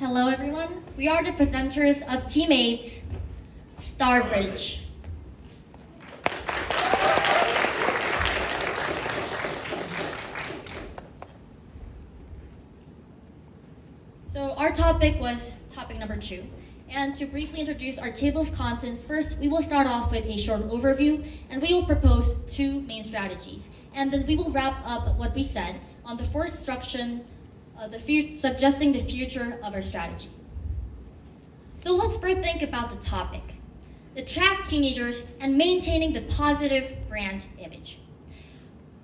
Hello everyone, we are the presenters of Team 8, Starbridge. So our topic was topic number 2. And to briefly introduce our table of contents, first we will start off with a short overview and we will propose 2 main strategies. And then we will wrap up what we said on the first section, suggesting the future of our strategy. So let's first think about the topic: attract teenagers and maintaining the positive brand image.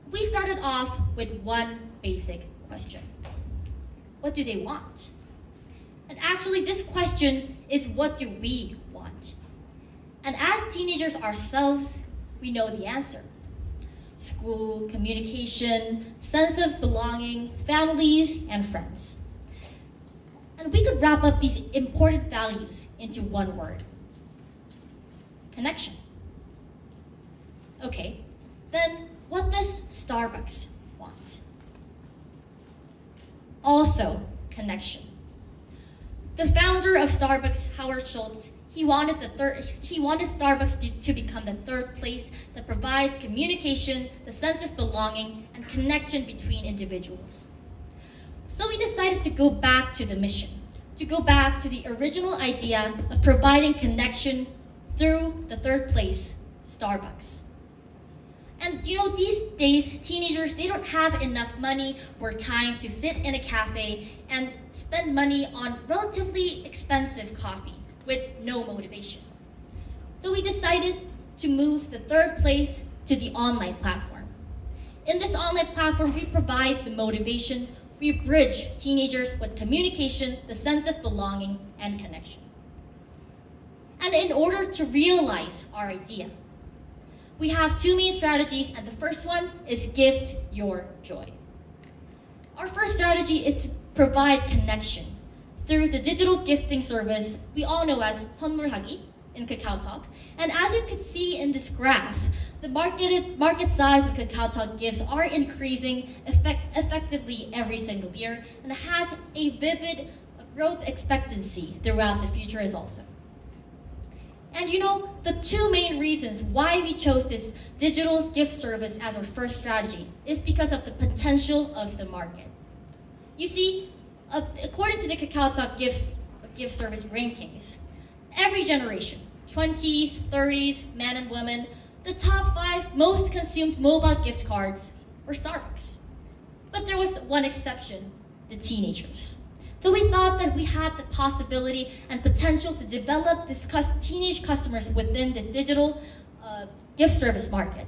We started off with one basic question. What do they want? And actually this question is, what do we want? And as teenagers ourselves, we know the answer. School, communication, sense of belonging, families, and friends. And we could wrap up these important values into one word: connection. Okay, then what does Starbucks want? Also, connection. The founder of Starbucks, Howard Schultz, he wanted Starbucks to become the third place that provides communication, the sense of belonging, and connection between individuals. So we decided to go back to the mission, to go back to the original idea of providing connection through the third place, Starbucks. And you know, these days, teenagers, they don't have enough money or time to sit in a cafe and spend money on relatively expensive coffee with no motivation. So we decided to move the third place to the online platform. In this online platform, we provide the motivation, we bridge teenagers with communication, the sense of belonging, and connection. And in order to realize our idea, we have 2 main strategies, and the first one is gift your joy. Our first strategy is to provide connection through the digital gifting service we all know as 선물하기 in KakaoTalk. And as you can see in this graph, the market size of KakaoTalk gifts are increasing effectively every single year, and has a vivid growth expectancy throughout the future as also. And you know, the 2 main reasons why we chose this digital gift service as our first strategy is because of the potential of the market. You see, according to the KakaoTalk gift service rankings, every generation, 20s, 30s, men and women, the top 5 most consumed mobile gift cards were Starbucks. But there was one exception: the teenagers. So we thought that we had the possibility and potential to develop this teenage customers within this digital gift service market.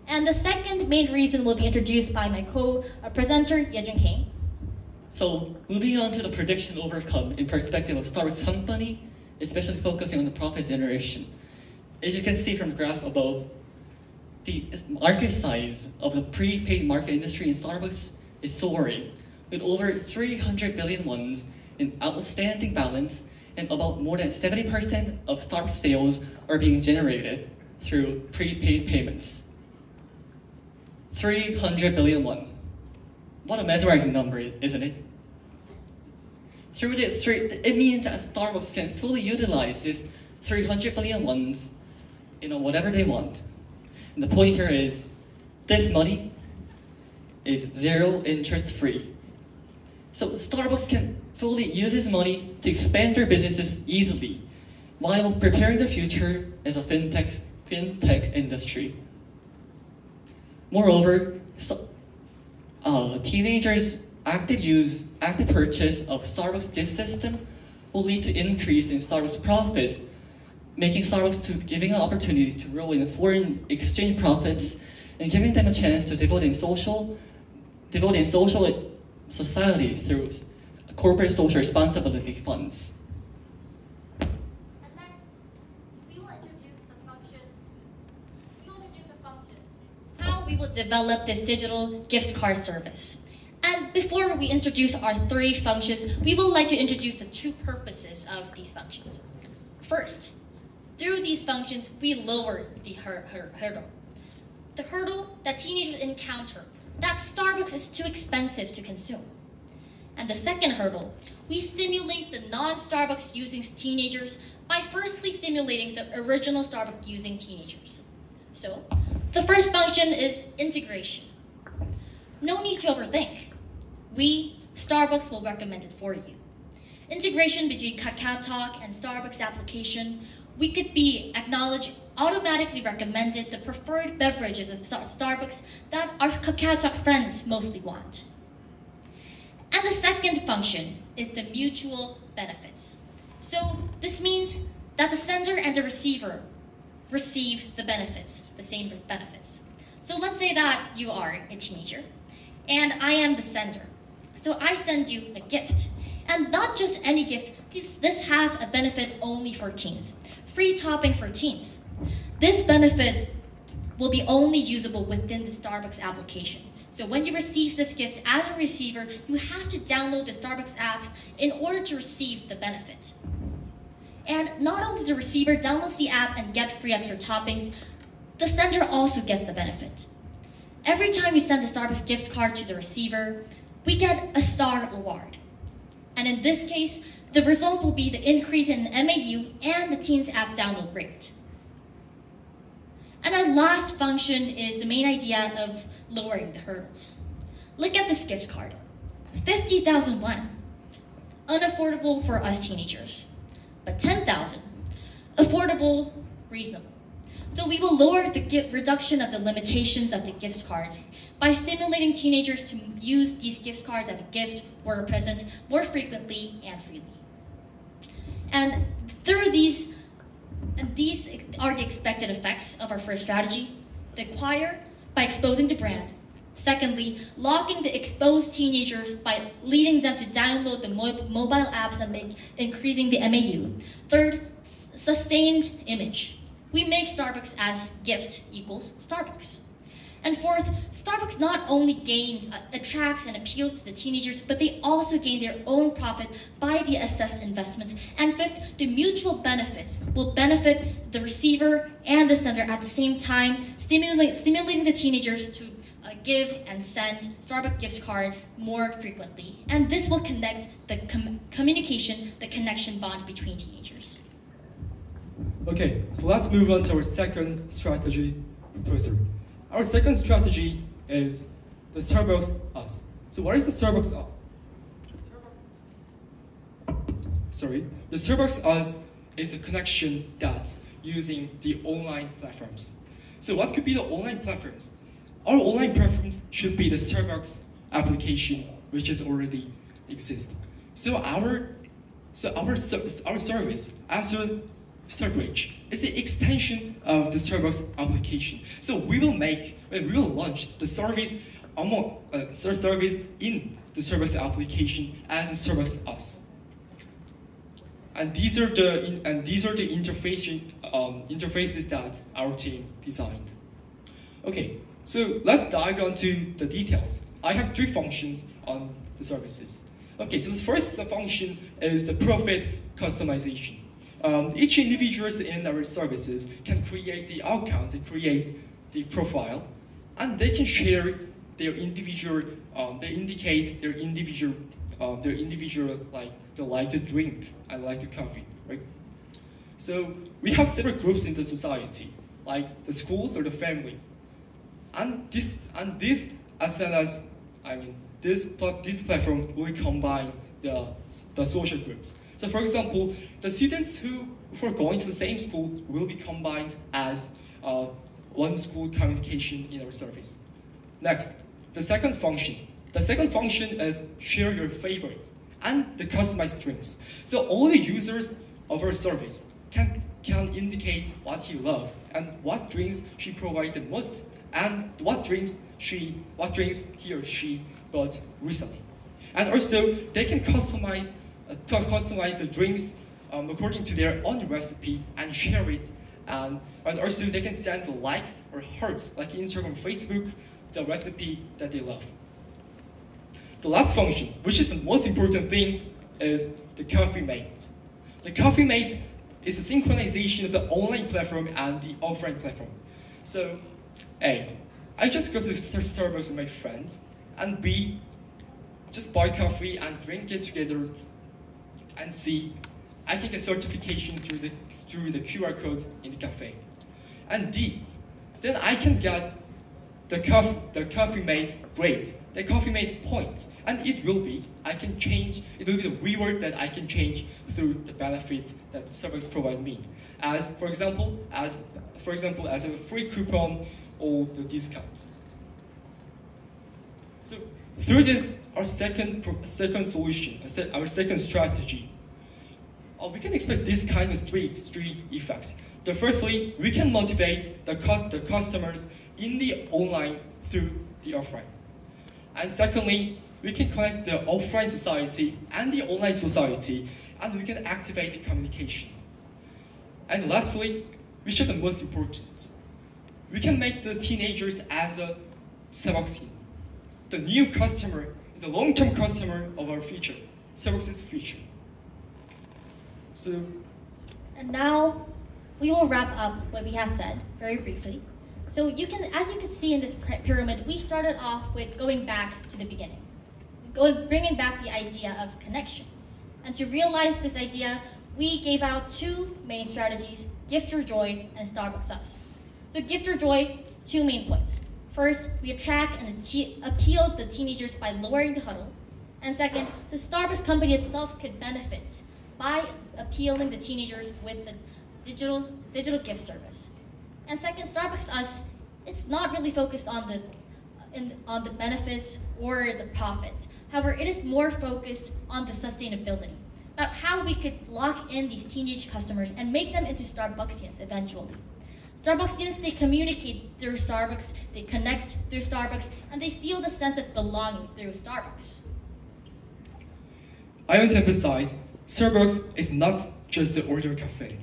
And the second main reason will be introduced by my co-presenter, Yejun Kang. So moving on to the prediction overcome in perspective of Starbucks company, especially focusing on the profit generation. As you can see from the graph above, the market size of the prepaid market industry in Starbucks is soaring, with over 300 billion won in outstanding balance, and about more than 70% of Starbucks sales are being generated through prepaid payments. 300 billion won. What a mesmerizing number, isn't it? Through this, it means that Starbucks can fully utilize this 300 billion won, whatever they want. And the point here is, this money is 0 interest free. So Starbucks can fully use this money to expand their businesses easily, while preparing the future as a fintech industry. Moreover, teenagers' active purchase of Starbucks gift system will lead to increase in Starbucks profit, making Starbucks to giving an opportunity to roll in foreign exchange profits and giving them a chance to devote in social society through corporate social responsibility funds. And next, we will introduce the functions, how we will develop this digital gift card service. And before we introduce our 3 functions, we would like to introduce the 2 purposes of these functions. First, through these functions, we lower the hurdle. The hurdle that teenagers encounter, that Starbucks is too expensive to consume. And the second hurdle, we stimulate the non-Starbucks using teenagers by firstly stimulating the original Starbucks using teenagers. So, the first function is integration. No need to overthink. We, Starbucks, will recommend it for you. Integration between KakaoTalk and Starbucks application, we could be acknowledged, automatically recommended the preferred beverages of Starbucks that our KakaoTalk friends mostly want. And the second function is the mutual benefits. So this means that the sender and the receiver receive the benefits, the same benefits. So let's say that you are a teenager and I am the sender. So I send you a gift. And not just any gift, this has a benefit only for teens. Free topping for teens. This benefit will be only usable within the Starbucks application. So when you receive this gift as a receiver, you have to download the Starbucks app in order to receive the benefit. And not only the receiver downloads the app and gets free extra toppings, the sender also gets the benefit. Every time we send the Starbucks gift card to the receiver, we get a star award. And in this case, the result will be the increase in MAU and the Teens app download rate. And our last function is the main idea of lowering the hurdles. Look at this gift card. 50,000 won. Unaffordable for us teenagers. But 10,000, affordable, reasonable. So we will lower the reduction of the limitations of the gift cards by stimulating teenagers to use these gift cards as a gift or a present more frequently and freely. And through these are the expected effects of our first strategy. The acquire by exposing the brand. Secondly, locking the exposed teenagers by leading them to download the mobile apps and increasing the MAU. Third, sustained image. We make Starbucks as gift equals Starbucks. And fourth, Starbucks not only attracts and appeals to the teenagers, but they also gain their own profit by the assessed investments. And fifth, the mutual benefits will benefit the receiver and the sender at the same time, stimulating the teenagers to give and send Starbucks gift cards more frequently. And this will connect the communication, the connection bond between teenagers. Okay, so let's move on to our second strategy, Professor. Our second strategy is the Starbucks Us. So what is the Starbucks Us? The Starbucks Us is a connection that's using the online platforms. So what could be the online platforms? Our online platforms should be the Starbucks application, which is already exist. So our service as a Starbridge is the extension of the Starbucks application. So we will launch the service service in the Starbucks application as a Starbucks Us. And these are the interfaces that our team designed. Okay, so let's dive into the details. I have three functions on the services. Okay, so the first function is the profit customization. Each individuals in our services can create the account and create the profile, and they can share their individual. They indicate their individual like they like to drink and like to coffee, right? So we have several groups in the society, like the schools or the family, and this as well as this platform will combine the social groups. So for example, the students who are going to the same school will be combined as one school communication in our service. Next, the second function. The second function is share your favorite and the customized drinks. So all the users of our service can indicate what he loves and what drinks she provides the most and what drinks he or she got recently. And also, they can customize the drinks according to their own recipe and share it. And also, they can send the likes or hearts, like Instagram or Facebook, the recipe that they love. The last function, which is the most important thing, is the Coffee Mate. The Coffee Mate is a synchronization of the online platform and the offline platform. So, A, I just go to Starbucks with my friends, and B, just buy coffee and drink it together. And C, I can get certification through the QR code in the cafe. And D, then I can get the coffee mate grade, the coffee mate points, and it will be the reward that I can change through the benefit that Starbucks provide me, as for example as a free coupon or the discounts. So through this, our second solution, our second strategy, we can expect this kind of three effects. Firstly, we can motivate the customers in the online through the offline. And secondly, we can connect the offline society and the online society, and we can activate the communication. And lastly, which are the most important, we can make the teenagers as a Starbucksian, the new customer, the long-term customer of our future, Starbucks' future. So, and now we will wrap up what we have said very briefly. So as you can see in this pyramid, we started off with going back to the beginning, bringing back the idea of connection. And to realize this idea, we gave out two main strategies: Gift Your Joy and Starbucks Us. So Gift Your Joy, two main points. First, we attract and appeal the teenagers by lowering the huddle. And second, the Starbucks company itself could benefit by appealing the teenagers with the digital gift service. And second, Starbucks Us, it's not really focused on the benefits or the profits. However, it is more focused on the sustainability, about how we could lock in these teenage customers and make them into Starbucksians eventually. Starbucksians, they communicate through Starbucks, they connect through Starbucks, and they feel the sense of belonging through Starbucks. I want to emphasize, Starbucks is not just an ordinary cafe.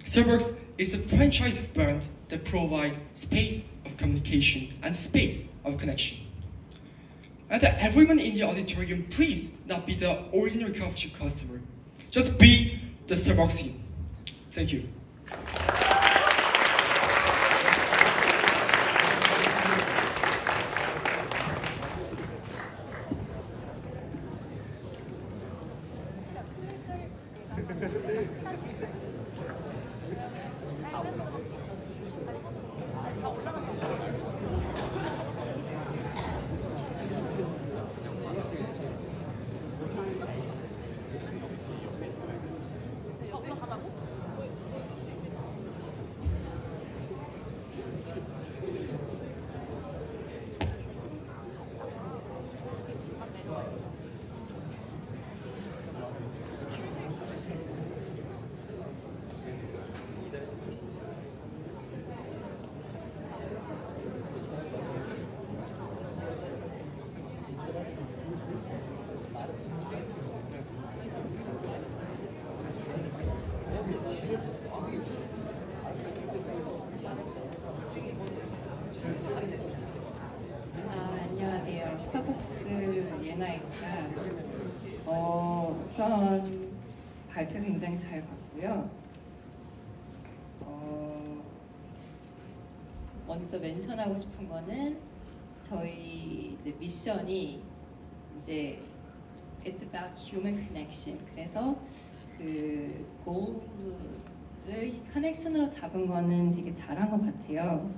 Starbucks is a franchise brand that provides space of communication and space of connection. And that everyone in the auditorium, please not be the ordinary coffee shop customer. Just be the Starbucksian. Thank you. 안녕하세요. 스타벅스 예나입니다. 우선 발표 굉장히 잘 봤고요. 먼저 멘션하고 싶은 거는 저희 이제 미션이 이제 It's about human connection. 그래서 그 goal을 커넥션으로 잡은 거는 되게 잘한 것 같아요.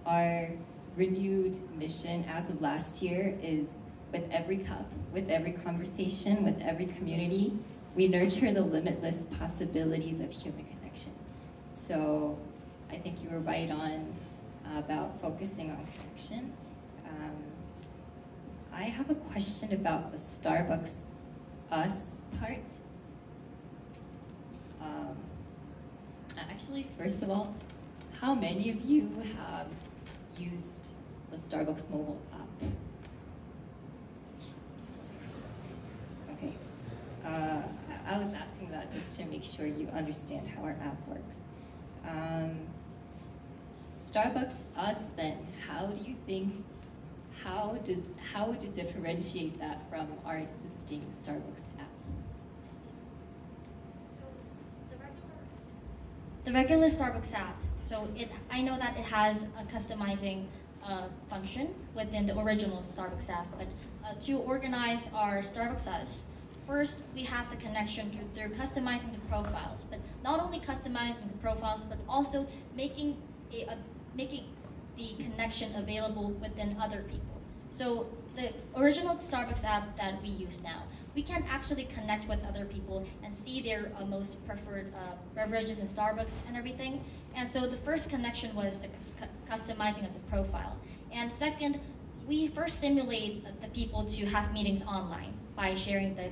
Our renewed mission as of last year is with every cup, with every conversation, with every community, we nurture the limitless possibilities of human connection. So I think you were right on about focusing on connection. I have a question about the Starbucks Us part. Actually, first of all, how many of you have used the Starbucks mobile app? Okay. I was asking that just to make sure you understand how our app works. Starbucks Us then, how do you think, how would you differentiate that from our existing Starbucks app? The regular Starbucks app, so I know that it has a customizing function within the original Starbucks app. But to organize our Starbucks Us, first we have the connection through customizing the profiles. But not only customizing the profiles, but also making making the connection available within other people. So the original Starbucks app that we use now, we can actually connect with other people and see their most preferred beverages in Starbucks and everything. And so the first connection was the customizing of the profile. And second, we first stimulate the people to have meetings online by sharing the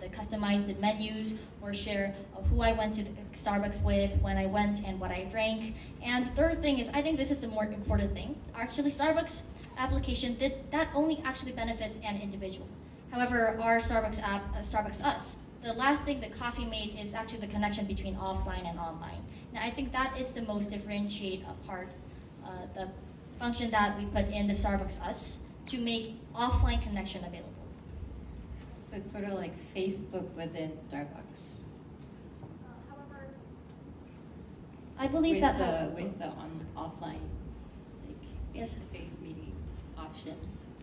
customized menus, or share who I went to the Starbucks with, when I went, and what I drank. And the third thing is, I think this is the more important thing. Actually, Starbucks application that only actually benefits an individual. However, our Starbucks app, Starbucks Us, the last thing that coffee made is actually the connection between offline and online. And I think that is the most differentiate part, the function that we put in the Starbucks Us to make offline connection available. So it's sort of like Facebook within Starbucks. However, I believe with that with the offline, like Yes. face-to-face meeting option.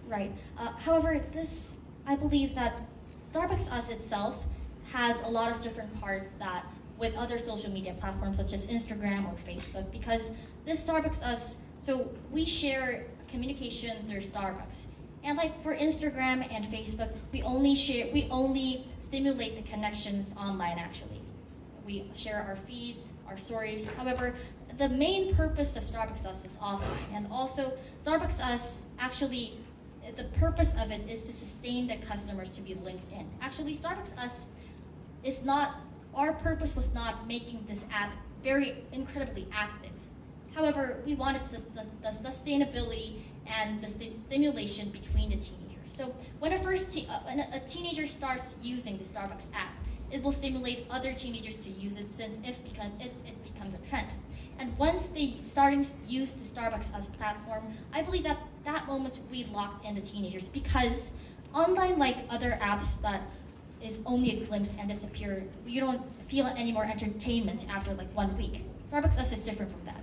Right. However, I believe that Starbucks Us itself has a lot of different parts that with other social media platforms such as Instagram or Facebook, because this Starbucks Us, so we share communication through Starbucks. And like for Instagram and Facebook, we only stimulate the connections online actually. We share our feeds, our stories. However, the main purpose of Starbucks Us is offline. And also, Starbucks Us actually, the purpose of it is to sustain the customers to be linked in. Actually, Starbucks Us is not, our purpose was not making this app very incredibly active. However, we wanted the sustainability and the stimulation between the teenagers. So when when a teenager starts using the Starbucks app, it will stimulate other teenagers to use it, since it becomes a trend. And once they starting to use the Starbucks Us platform, I believe that that moment we locked in the teenagers, because unlike like other apps that is only a glimpse and disappear, you don't feel any more entertainment after like 1 week. Starbucks Us is different from that.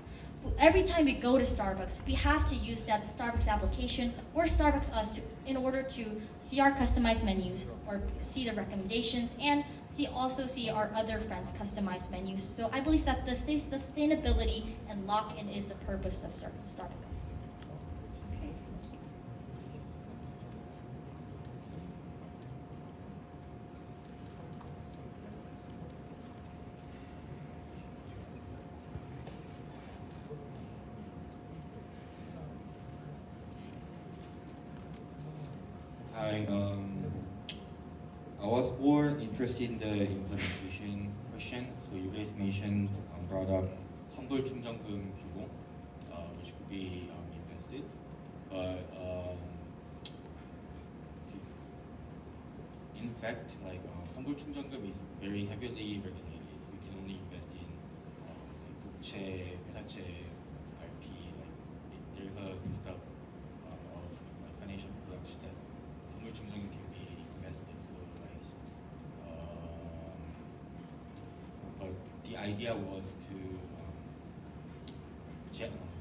Every time we go to Starbucks, we have to use that Starbucks application or Starbucks Us in order to see our customized menus, or see the recommendations, and also see our other friends' customized menus. So I believe that the sustainability and lock-in is the purpose of Starbucks. Okay, thank you. I was more interested in the implementation question. So you guys mentioned, brought up 선불 충전금 규모, which could be invested, but in fact, like 선불 충전금 is very heavily regulated. You can only invest in like 국채, 회사채, RP. Like there's a list of like financial products that 선불 충전금 can be invested. So like, but the idea was to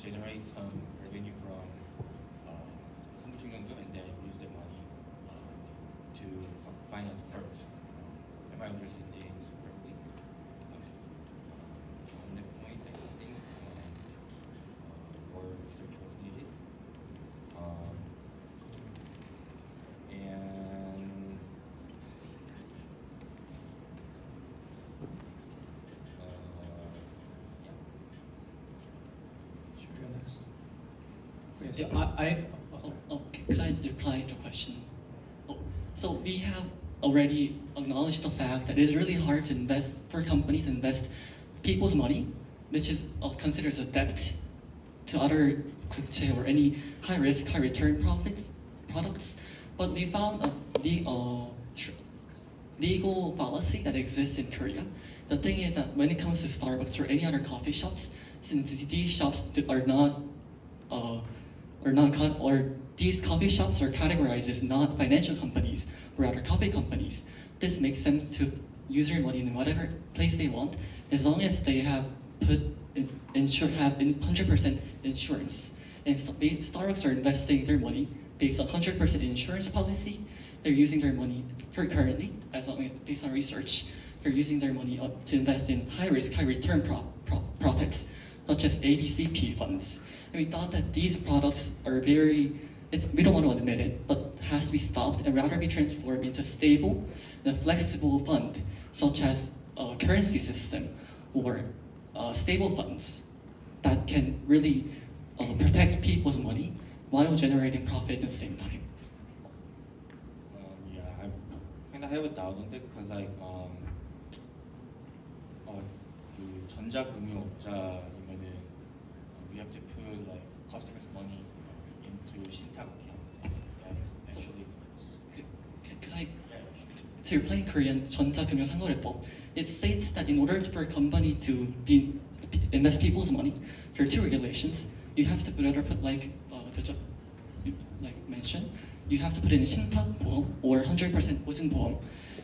generate some revenue from 선불 충전금 and then use that money to finance firms. Am I understanding correctly? On that point, I think more research was needed. And yeah. Should we go next? Okay, so Yeah. Could I reply to the question? So we have already acknowledged the fact that it is really hard to invest, for companies to invest people's money, which is considered as a debt to other 국채 or any high risk, high return products. But we found legal fallacy that exists in Korea. The thing is that when it comes to Starbucks or any other coffee shops, since these shops these coffee shops are categorized as not financial companies, rather coffee companies. This makes them to use their money in whatever place they want, as long as they have have 100% insurance. And Starbucks are investing their money based on 100% insurance policy. They're using their money for currently, based on research, they're using their money to invest in high risk, high return profits, such as ABCP funds. And we thought that these products are we don't want to admit it, but has to be stopped and rather be transformed into stable and flexible fund, such as a currency system or stable funds that can really protect people's money while generating profit at the same time. Yeah, I kind of have a doubt on that because like 그 전자금융업자이면은 we have to put like customers' money into 신탁 account. Actually, Could I? So you're playing Korean 전자금융 상거래법. It states that in order for a company to invest people's money, there are two regulations. You have to put like mentioned, you have to put in 신탁 보험 or 100% 보증 보험,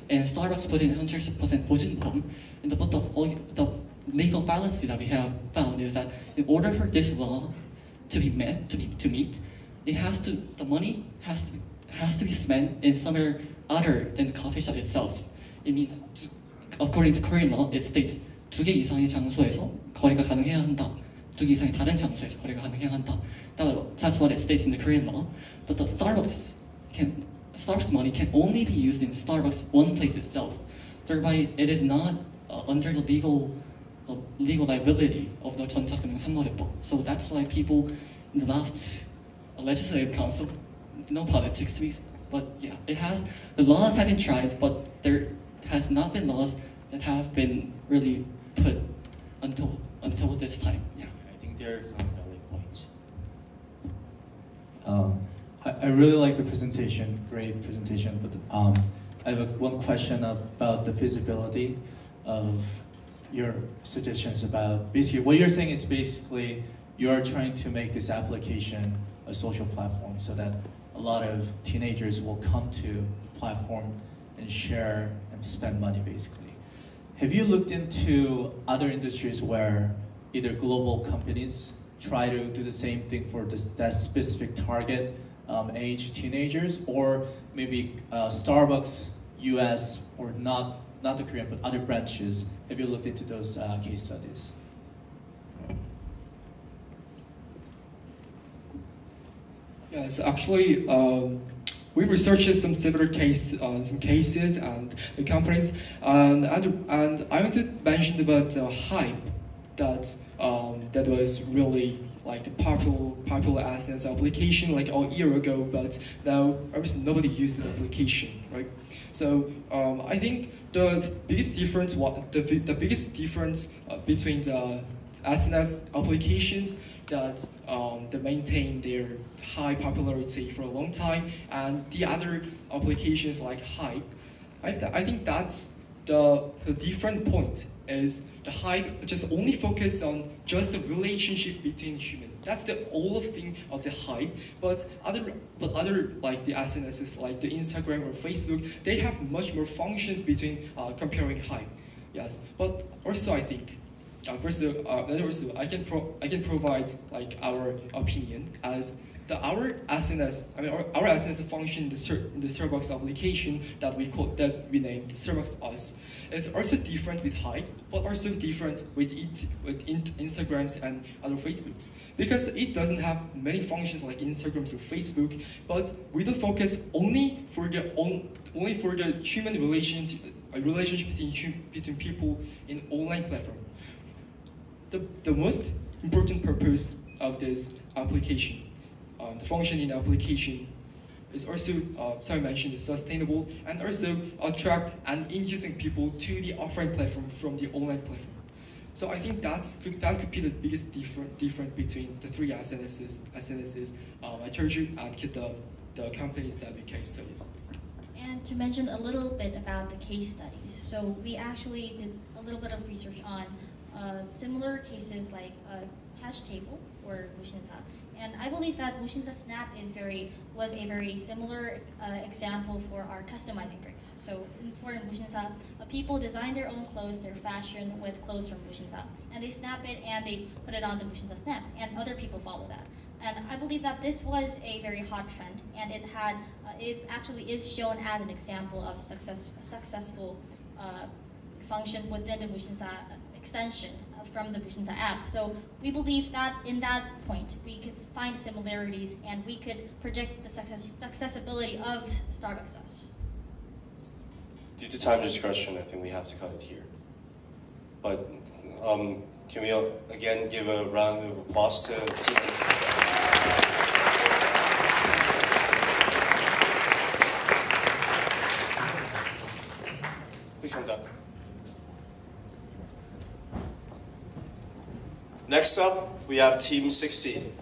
and Starbucks put in 100% 보증 보험. And the legal fallacy that we have found is that in order for this law to be met, to meet, the money has to be spent in somewhere other than the coffee shop itself. It means, according to Korean law, it states 2개 이상의 장소에서 거래가 가능해야 한다. 2개 이상의 다른 장소에서 거래가 가능해야 한다. That's what it states in the Korean law. But the Starbucks money can only be used in Starbucks one place itself. Thereby, it is not under the legal liability of the 전자금융 상거래법. So that's why people in the last legislative council, no politics to be, but yeah, the laws have been tried, but there has not been laws that have been really put until this time. Yeah. I think there are some valid points. I really like the presentation, great presentation, but I have one question about the feasibility of your suggestions about, basically what you're saying is basically you're trying to make this application a social platform so that a lot of teenagers will come to the platform and share and spend money basically. Have you looked into other industries where either global companies try to do the same thing for that specific target age teenagers, or maybe Starbucks US, or not the Korean but other branches? Have you looked into those case studies? Yes, actually, we researched some similar cases and the companies, and I want to mention about the hype that was really like the popular SNS application like a year ago, but now obviously nobody used the application, right? So I think the biggest difference between the SNS applications that maintain their high popularity for a long time and the other applications like Hype, I think that's the different point is the Hype just only focus on just the relationship between human. That's the whole thing of the Hype. But other like the SNSs like the Instagram or Facebook, they have much more functions between comparing Hype. Yes, but also I think. Also, I can provide like our opinion as our SNS. I mean, our SNS function in the Starbucks application that we named Starbucks Us is also different with Hype, but also different with Instagrams and other Facebooks, because it doesn't have many functions like Instagrams or Facebook. But we don't focus only for the human relationship between people in online platform. The most important purpose of this application, the function in the application, is also, I mentioned, it's sustainable and also attract and inducing people to the offline platform from the online platform. So I think that could be the biggest difference between the three SNSs I told you and the companies that we case studies. And to mention a little bit about the case studies, so we actually did a little bit of research on similar cases like Catch Table or Mushinsa. And I believe that Mushinsa Snap was a very similar example for our customizing bricks. So for Mushinsa, people design their own clothes, their fashion with clothes from Mushinsa, and they snap it and they put it on the Mushinsa Snap, and other people follow that. And I believe that this was a very hot trend, and it actually is shown as an example of successful functions within the Bushinsa extension from the Bushinsa app. So we believe that in that point, we could find similarities and we could project the accessibility of Starbucks Sauce. Due to time discussion, I think we have to cut it here. But can we again give a round of applause to Team A? Please come down. Next up, we have Team 16.